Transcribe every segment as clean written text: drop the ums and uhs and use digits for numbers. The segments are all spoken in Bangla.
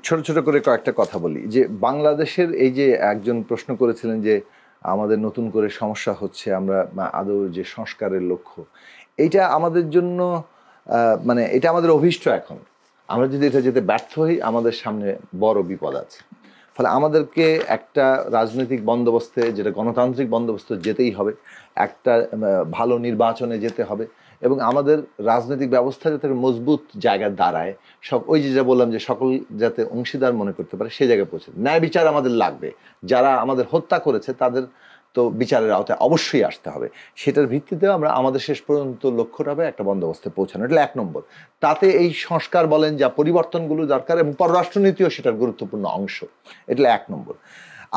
ছোট ছোট করে কয়েকটা কথা বলি যে বাংলাদেশের এই যে একজন প্রশ্ন করেছিলেন যে আমাদের নতুন করে সমস্যা হচ্ছে, আমরা আদৌ যে সংস্কারের লক্ষ্য, এইটা আমাদের জন্য মানে এটা আমাদের অভীষ্ট। এখন আমরা যদি এটা যেতে ব্যর্থ হই, আমাদের সামনে বড় বিপদ আছে। ফলে আমাদেরকে একটা রাজনৈতিক বন্দোবস্তে, যেটা গণতান্ত্রিক বন্দোবস্ত, যেতেই হবে। একটা ভালো নির্বাচনে যেতে হবে এবং আমাদের রাজনৈতিক ব্যবস্থা যাতে মজবুত জায়গায় দাঁড়ায়, সব ওই যে যা বললাম যে সকল যাতে অংশীদার মনে করতে পারে, সেই জায়গায় পৌঁছে। ন্যায় বিচার আমাদের লাগবে, যারা আমাদের হত্যা করেছে তাদের তো বিচারের আওতায় অবশ্যই আসতে হবে। সেটার ভিত্তিতে আমরা আমাদের শেষ পর্যন্ত লক্ষ্যটা হবে একটা বন্দোবস্তে পৌঁছানো। এটা 1 নম্বর। তাতে এই সংস্কার বলেন, যা পরিবর্তনগুলো দরকার, এবং পররাষ্ট্রনীতিও সেটার গুরুত্বপূর্ণ অংশ। এটা 1 নম্বর।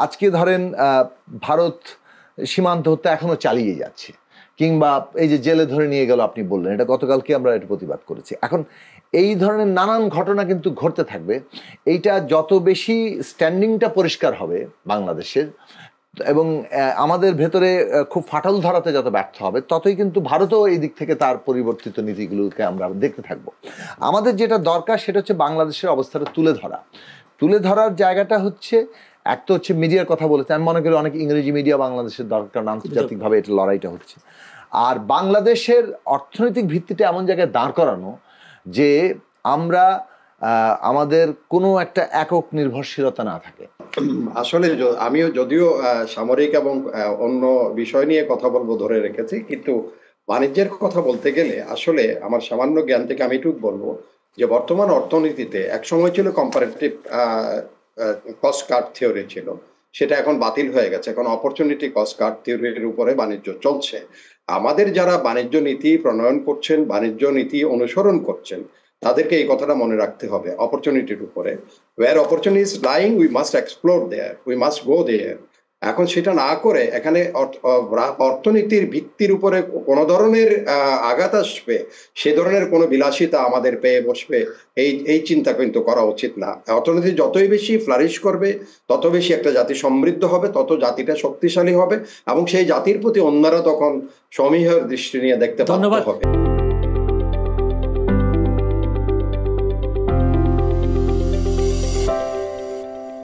আজকে ধরেন ভারত সীমান্ত হত্যা এখনো চালিয়ে যাচ্ছে, কিংবা এই যে জেলে ধরে নিয়ে গেল আপনি বললেন, এটা গতকালকে আমরা এটা প্রতিবাদ করেছি। এখন এই ধরনের নানান ঘটনা কিন্তু ঘটতে থাকবে। এইটা যত বেশি স্ট্যান্ডিংটা পরিষ্কার হবে বাংলাদেশের, এবং আমাদের ভেতরে খুব ফাটল ধরাতে যত ব্যর্থ হবে, ততই কিন্তু ভারতও এই দিক থেকে তার পরিবর্তিত নীতিগুলোকে আমরা দেখতে থাকবো। আমাদের যেটা দরকার সেটা হচ্ছে বাংলাদেশের অবস্থাটা তুলে ধরার জায়গাটা হচ্ছে, এক তো হচ্ছে মিডিয়ার কথা বলেছে, আমি মনে করি অনেক ইংরেজি মিডিয়া বাংলাদেশের দরকার, কারণ আন্তর্জাতিকভাবে এটা লড়াইটা হচ্ছে। আর বাংলাদেশের অর্থনৈতিক ভিত্তিটা এমন জায়গায় দাঁড় করানো যে আমরা আমাদের কোনো একটা একক নির্ভরশীলতা না থাকে। আসলে আমিও যদিও সামরিক এবং অন্য বিষয় নিয়ে কথা বলবো ধরে রেখেছি, কিন্তু বাণিজ্যের কথা বলতে গেলে আসলে আমার সামান্য জ্ঞান থেকে আমি একটু বলবো যে বর্তমান অর্থনীতিতে এক সময় ছিল কম্পারেটিভ কস্ট কাট থিওরি ছিল, সেটা এখন বাতিল হয়ে গেছে। এখন অপরচুনিটি কস্ট কাট থিওরির উপরে বাণিজ্য চলছে। আমাদের যারা বাণিজ্য নীতি প্রণয়ন করছেন, বাণিজ্য নীতি অনুসরণ করছেন, তাদেরকে এই কথাটা মনে রাখতে হবে অপরচুনিটির উপরে। where opportunity is lying, we must explore there, we must go there। এখন সেটা না করে এখানে অর্থনীতির ভিত্তির উপরে কোনো ধরনের আঘাত আসবে, সে ধরনের কোনো বিলাসিতা আমাদের পেয়ে বসবে, এই চিন্তা কিন্তু করা উচিত না। অর্থনীতি যতই বেশি ফ্লারিশ করবে, তত বেশি একটা জাতি সমৃদ্ধ হবে, তত জাতিটা শক্তিশালী হবে, এবং সেই জাতির প্রতি অন্যরা তখন সমীহের দৃষ্টি নিয়ে দেখতে পাবে।